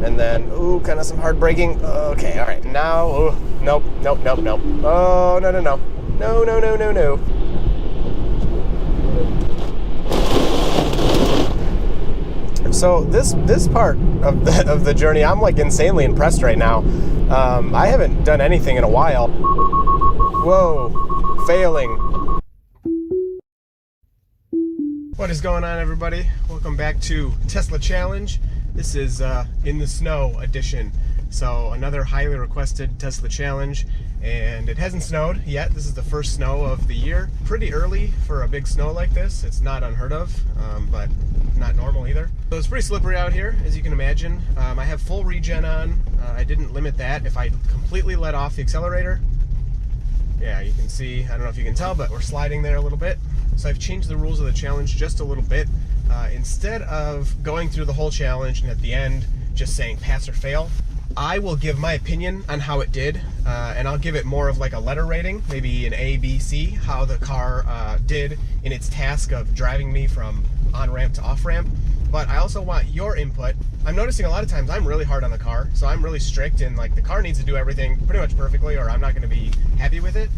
and then, ooh, kind of some hard braking. Okay, all right, now, ooh, nope. Oh, no. No. So this part of the journey, I'm like insanely impressed right now. I haven't done anything in a while. Whoa, failing. What is going on, everybody? Welcome back to Tesla Challenge. This is in the snow edition. So another highly requested Tesla Challenge, and it hasn't snowed yet. This is the first snow of the year. Pretty early for a big snow like this. It's not unheard of, but not normal either. So it's pretty slippery out here, as you can imagine. I have full regen on. I didn't limit that. If I completely let off the accelerator, yeah, you can see, I don't know if you can tell, but we're sliding there a little bit. So I've changed the rules of the challenge just a little bit. Instead of going through the whole challenge and at the end just saying pass or fail, I will give my opinion on how it did, and I'll give it more of like a letter rating, maybe an A, B, C, how the car did in its task of driving me from on-ramp to off-ramp. But I also want your input. I'm noticing a lot of times I'm really hard on the car, so I'm really strict, and like the car needs to do everything pretty much perfectly or I'm not going to be happy with it.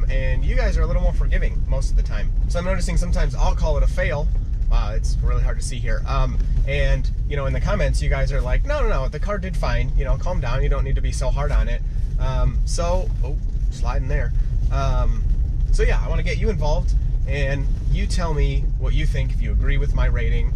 And you guys are a little more forgiving most of the time. So I'm noticing sometimes I'll call it a fail. Wow, it's really hard to see here. And, you know, in the comments, you guys are like, no, the car did fine. You know, calm down. You don't need to be so hard on it. Sliding there. So yeah, I want to get you involved, and you tell me what you think. If you agree with my rating,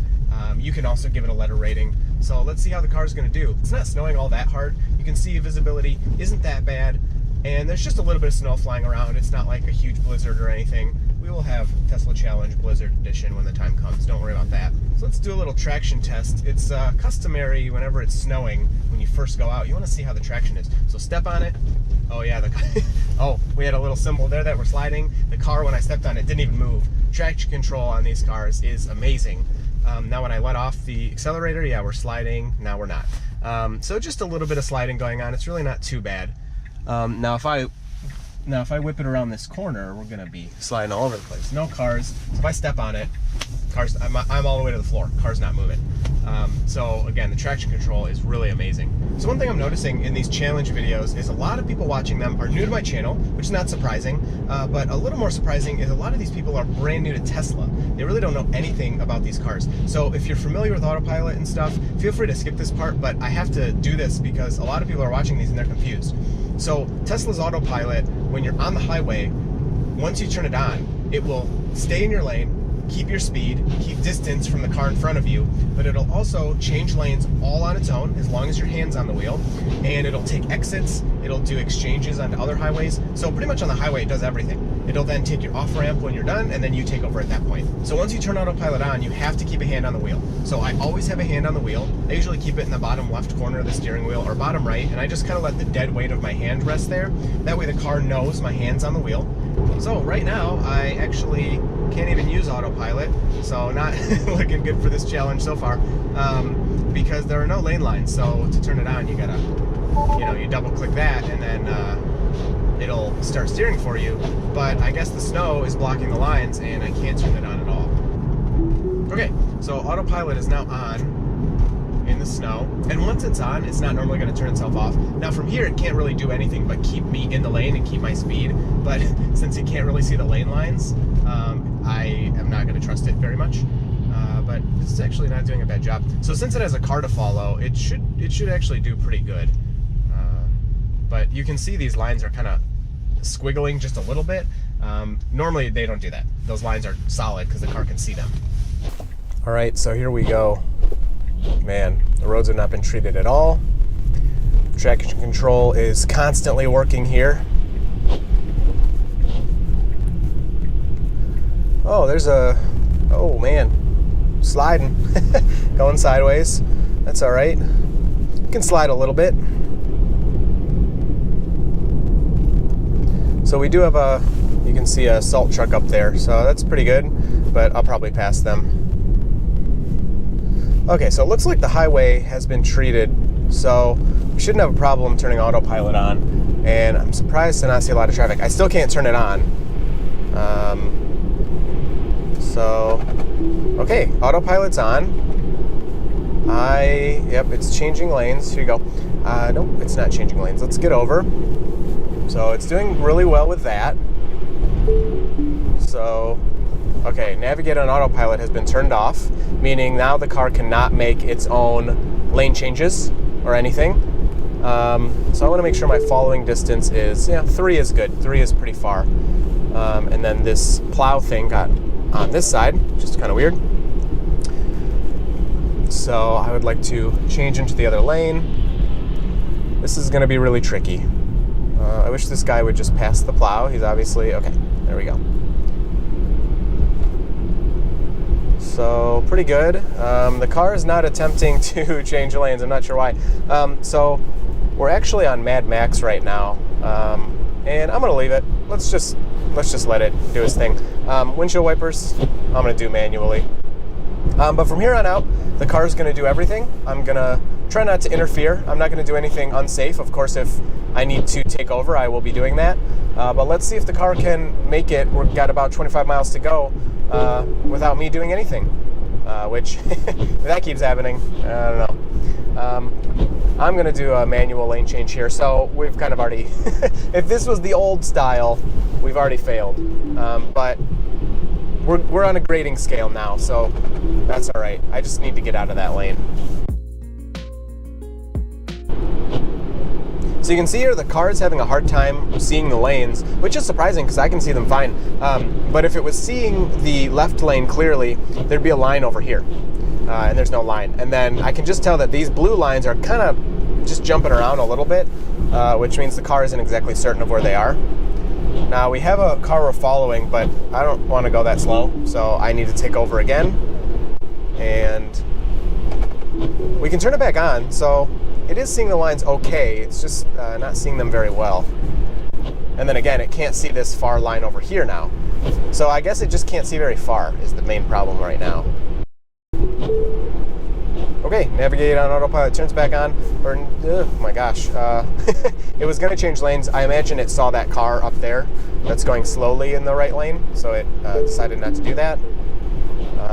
you can also give it a letter rating. So let's see how the car's going to do. It's not snowing all that hard. You can see visibility isn't that bad, and there's just a little bit of snow flying around. It's not like a huge blizzard or anything. We will have Tesla Challenge Blizzard Edition when the time comes. Don't worry about that. So let's do a little traction test. It's customary whenever it's snowing, when you first go out, you want to see how the traction is. So step on it. Oh yeah, we had a little symbol there that we're sliding. The car, when I stepped on it, didn't even move. Traction control on these cars is amazing. Now when I let off the accelerator, yeah, we're sliding. Now we're not. So just a little bit of sliding going on. It's really not too bad. Now if I whip it around this corner, we're gonna be sliding all over the place. No cars. So if I step on it, I'm all the way to the floor. Car's not moving. So again, the traction control is really amazing. So one thing I'm noticing in these challenge videos is a lot of people watching them are new to my channel, which is not surprising. But a little more surprising is a lot of these people are brand new to Tesla. They really don't know anything about these cars. So if you're familiar with Autopilot and stuff, feel free to skip this part, but I have to do this because a lot of people are watching these and they're confused. So Tesla's Autopilot, when you're on the highway, once you turn it on, it will stay in your lane, keep your speed, keep distance from the car in front of you, but it'll also change lanes all on its own as long as your hand's on the wheel, and it'll take exits, it'll do exchanges onto other highways. So pretty much on the highway it does everything. It'll then take your off-ramp when you're done, and then you take over at that point. So once you turn Autopilot on, you have to keep a hand on the wheel. So I always have a hand on the wheel. I usually keep it in the bottom left corner of the steering wheel, or bottom right, and I just kind of let the dead weight of my hand rest there. That way the car knows my hand's on the wheel. So right now, I actually can't even use Autopilot, so not looking good for this challenge so far, because there are no lane lines. So to turn it on, you gotta, you double click that, and then it'll start steering for you. But I guess the snow is blocking the lines, and I can't turn it on at all. Okay, so Autopilot is now on in the snow, and once it's on, it's not normally going to turn itself off. Now from here, it can't really do anything but keep me in the lane and keep my speed, but since it can't really see the lane lines, I am not going to trust it very much. But it's actually not doing a bad job. So since it has a car to follow, it should actually do pretty good. But you can see these lines are kind of squiggling just a little bit. Normally they don't do that. Those lines are solid because the car can see them. All right, so here we go. Man, the roads have not been treated at all. Traction control is constantly working here. Oh, oh man, sliding, going sideways. That's all right. You can slide a little bit. So we do have you can see a salt truck up there, so that's pretty good, but I'll probably pass them. Okay, so it looks like the highway has been treated, so we shouldn't have a problem turning Autopilot on, and I'm surprised to not see a lot of traffic. I still can't turn it on. Okay, Autopilot's on. Yep, it's changing lanes. Here you go. Nope, it's not changing lanes. Let's get over. So it's doing really well with that. So, okay, navigate on autopilot has been turned off, meaning now the car cannot make its own lane changes or anything. So I want to make sure my following distance is, 3 is good. 3 is pretty far. And then this plow thing got on this side, which is kind of weird. So I would like to change into the other lane. This is going to be really tricky. I wish this guy would just pass the plow. He's obviously, okay, there we go. So pretty good. The car is not attempting to change lanes. I'm not sure why. So we're actually on Mad Max right now. And I'm going to leave it. Let's just let it do its thing. Windshield wipers, I'm going to do manually. But from here on out, the car is going to do everything. I'm going to try not to interfere. I'm not going to do anything unsafe. Of course, if I need to take over, I will be doing that. But let's see if the car can make it. We've got about 25 miles to go without me doing anything, which if that keeps happening, I don't know. I'm going to do a manual lane change here. So we've kind of already, if this was the old style, we've already failed. But we're on a grading scale now, so that's all right. I just need to get out of that lane. So you can see here the car is having a hard time seeing the lanes, which is surprising because I can see them fine. But if it was seeing the left lane clearly, there'd be a line over here, and there's no line. And then I can just tell that these blue lines are kind of just jumping around a little bit, which means the car isn't exactly certain of where they are. Now we have a car we're following, but I don't want to go that slow, so I need to take over again. And we can turn it back on, so it is seeing the lines okay, it's just not seeing them very well. And then again, it can't see this far line over here now. So I guess it just can't see very far is the main problem right now. Okay, navigate on autopilot, turns back on, or, oh my gosh. It was gonna change lanes. I imagine it saw that car up there that's going slowly in the right lane, so it decided not to do that.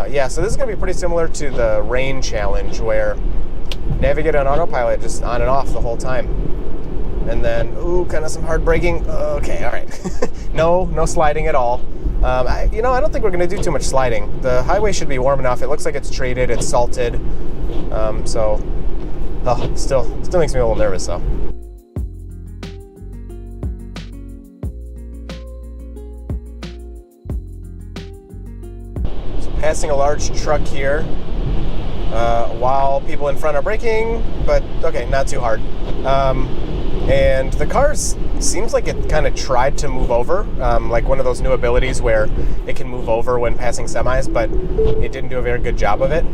Yeah, so this is gonna be pretty similar to the rain challenge where navigate on autopilot, just on and off the whole time. And then, ooh, kind of some hard braking. Okay, all right. No sliding at all. I don't think we're going to do too much sliding. The highway should be warm enough. It looks like it's treated, it's salted. Still makes me a little nervous, though. So passing a large truck here. While people in front are braking, but okay, not too hard. And the car seems like it kind of tried to move over, like one of those new abilities where it can move over when passing semis, but it didn't do a very good job of it.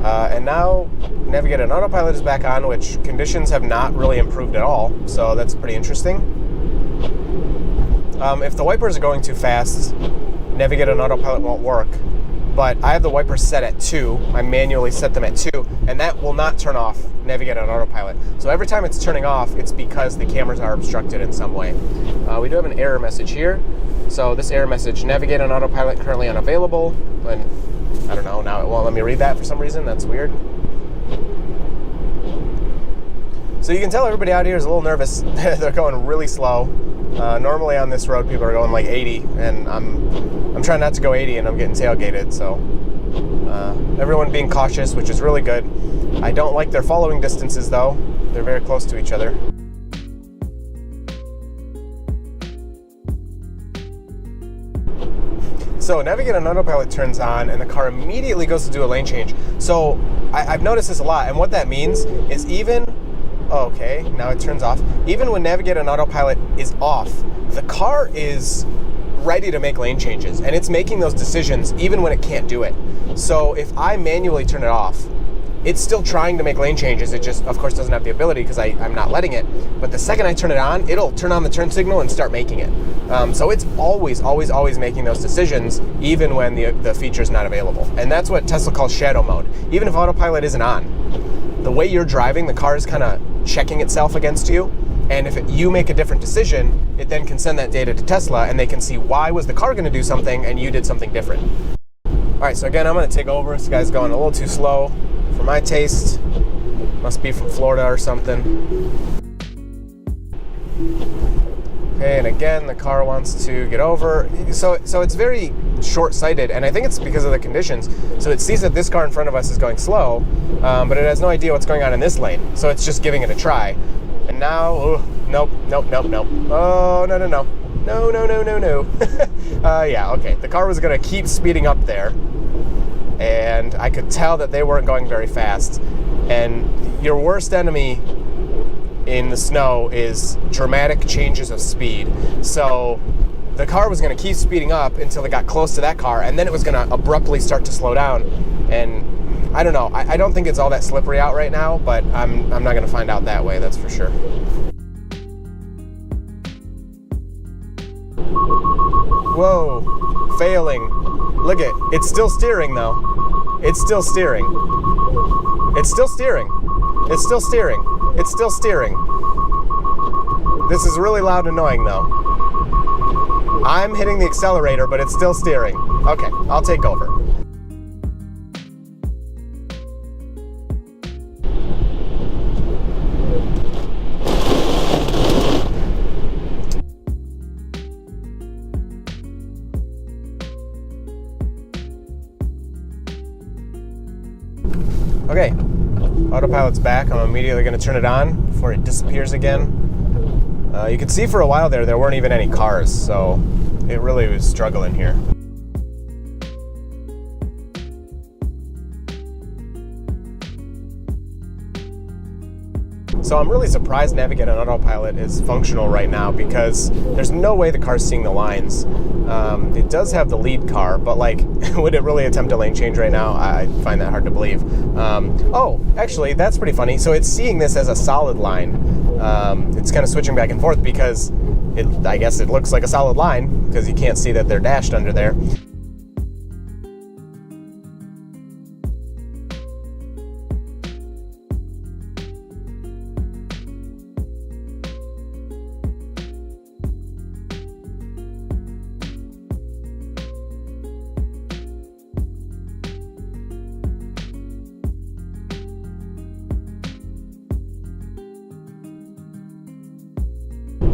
And now navigate on autopilot is back on, which conditions have not really improved at all, so that's pretty interesting. If the wipers are going too fast, navigate on autopilot won't work. But I have the wipers set at 2. I manually set them at 2, and that will not turn off navigate on autopilot. So every time it's turning off, it's because the cameras are obstructed in some way. We do have an error message here. So this error message, navigate on autopilot currently unavailable. And I don't know, now it won't let me read that for some reason. That's weird. So you can tell everybody out here is a little nervous. They're going really slow. Normally on this road, people are going like 80, and I'm trying not to go 80, and I'm getting tailgated. So everyone being cautious, which is really good. I don't like their following distances, though. They're very close to each other. So navigate on autopilot turns on, and the car immediately goes to do a lane change. So I've noticed this a lot, and what that means is okay, now it turns off. Even when navigate on autopilot is off, the car is ready to make lane changes, and it's making those decisions even when it can't do it. So if I manually turn it off, it's still trying to make lane changes. It just, of course, doesn't have the ability because I'm not letting it. But the second I turn it on, it'll turn on the turn signal and start making it. So it's always making those decisions, even when the feature's not available. And that's what Tesla calls shadow mode. Even if autopilot isn't on, the way you're driving, the car is kind of checking itself against you. And if you make a different decision, it then can send that data to Tesla, and they can see why was the car going to do something and you did something different. All right, so again, I'm going to take over. This guy's going a little too slow. for my taste. Must be from Florida or something. Okay, and again, the car wants to get over. So it's very short-sighted, and I think it's because of the conditions. So it sees that this car in front of us is going slow, but it has no idea what's going on in this lane. So it's just giving it a try. And now, oh, nope. Oh, no. Yeah, okay. The car was going to keep speeding up there, and I could tell that they weren't going very fast. And your worst enemy in the snow is dramatic changes of speed. So the car was going to keep speeding up until it got close to that car, and then it was going to abruptly start to slow down. And I don't know. I don't think it's all that slippery out right now, but I'm not going to find out that way, that's for sure. Whoa, failing. Look it, it's still steering though. It's still steering. It's still steering. It's still steering. It's still steering. This is really loud and annoying though. I'm hitting the accelerator, but it's still steering. Okay, I'll take over. Okay, Autopilot's back. I'm immediately going to turn it on before it disappears again. You can see for a while there weren't even any cars, so it really was struggling here. So I'm really surprised Navigate on Autopilot is functional right now, because there's no way the car's seeing the lines. It does have the lead car, but like, would it really attempt a lane change right now? I find that hard to believe. Oh, actually, that's pretty funny. So it's seeing this as a solid line. It's kind of switching back and forth because I guess it looks like a solid line because you can't see that they're dashed under there.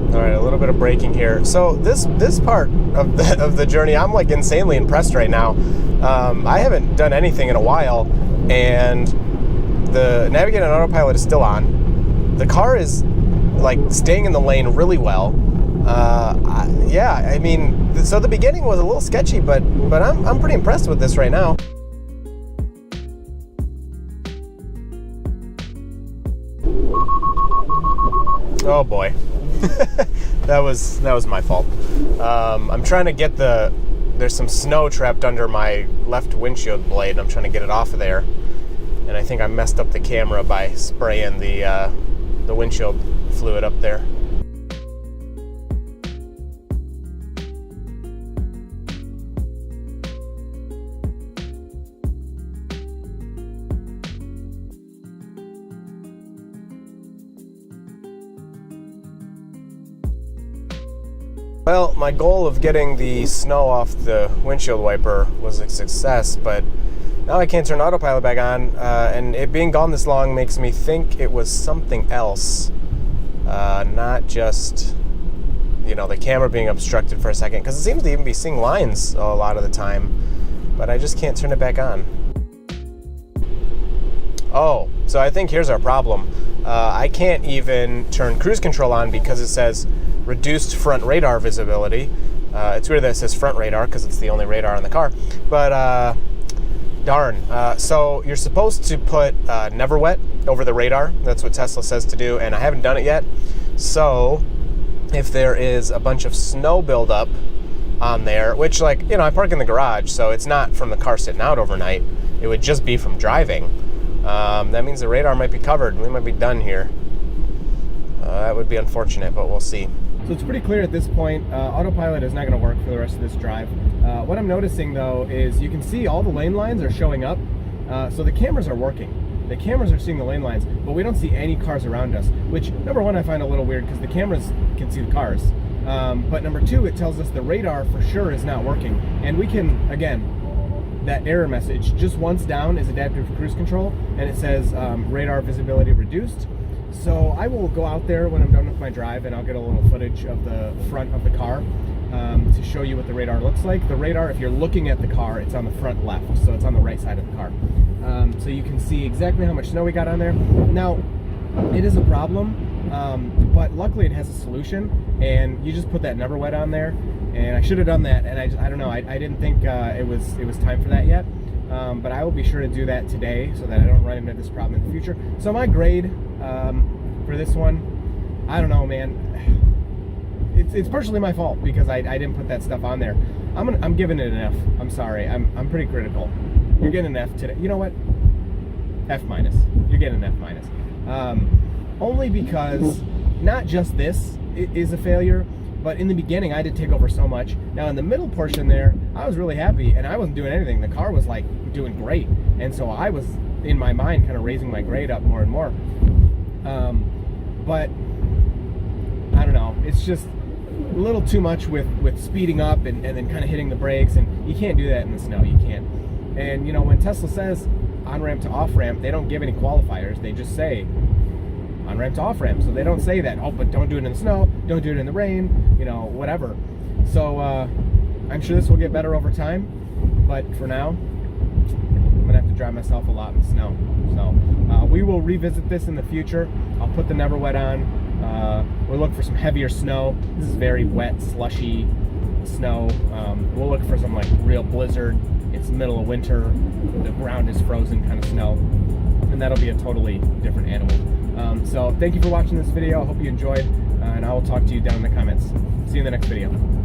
All right, a little bit of braking here. So this part of the journey, I'm like insanely impressed right now. I haven't done anything in a while, and the Navigate on Autopilot is still on. The car is like staying in the lane really well. Yeah, I mean, so the beginning was a little sketchy, but I'm pretty impressed with this right now. Oh boy. that was my fault. I'm trying to get there's some snow trapped under my left windshield blade, and I'm trying to get it off of there. And I think I messed up the camera by spraying the windshield fluid up there. Well, my goal of getting the snow off the windshield wiper was a success, but now I can't turn Autopilot back on, and it being gone this long makes me think it was something else, not just, the camera being obstructed for a second, because it seems to even be seeing lines a lot of the time, but I just can't turn it back on. Oh, so I think here's our problem. I can't even turn cruise control on because it says reduced front radar visibility. It's weird that it says front radar because it's the only radar on the car. But darn. So you're supposed to put never wet over the radar. That's what Tesla says to do, and I haven't done it yet. So if there is a bunch of snow buildup on there, which I park in the garage, so it's not from the car sitting out overnight. It would just be from driving. That means the radar might be covered. We might be done here. That would be unfortunate, but we'll see. So it's pretty clear at this point, Autopilot is not going to work for the rest of this drive. What I'm noticing though is you can see all the lane lines are showing up, so the cameras are working. The cameras are seeing the lane lines, but we don't see any cars around us, which number one I find a little weird because the cameras can see the cars. But number two, it tells us the radar for sure is not working. And we can, again, that error message. Just once down is adaptive cruise control, and it says radar visibility reduced. So I will go out there when I'm done with my drive, and I'll get a little footage of the front of the car to show you what the radar looks like. The radar, if you're looking at the car, it's on the front left, so it's on the right side of the car. So you can see exactly how much snow we got on there. Now, it is a problem, but luckily it has a solution, and you just put that never wet on there. And I should have done that, and I don't know, I didn't think it was time for that yet. But I will be sure to do that today so that I don't run into this problem in the future. So my grade for this one, I don't know, man. It's partially my fault because I didn't put that stuff on there. I'm giving it an F. I'm sorry. I'm pretty critical. You're getting an F today. You know what? F minus. You're getting an F minus. Only because not just this is a failure, but in the beginning I did take over so much. Now in the middle portion there, I was really happy and I wasn't doing anything. The car was like doing great, and so I was in my mind kind of raising my grade up more and more. But I don't know. It's just a little too much with speeding up and then kind of hitting the brakes, and you can't do that in the snow. You can't. And you know, when Tesla says on ramp to off ramp, they don't give any qualifiers. They just say on ramp to off ramp. So they don't say that, oh, but don't do it in the snow, don't do it in the rain, you know, whatever. So I'm sure this will get better over time, but for now, I'm gonna have to drive myself a lot in the snow. So we will revisit this in the future. I'll put the never wet on. We'll look for some heavier snow. This is very wet, slushy snow. We'll look for some like real blizzard. It's the middle of winter, the ground is frozen kind of snow, and that'll be a totally different animal. So thank you for watching this video. I hope you enjoyed, and I will talk to you down in the comments. See you in the next video.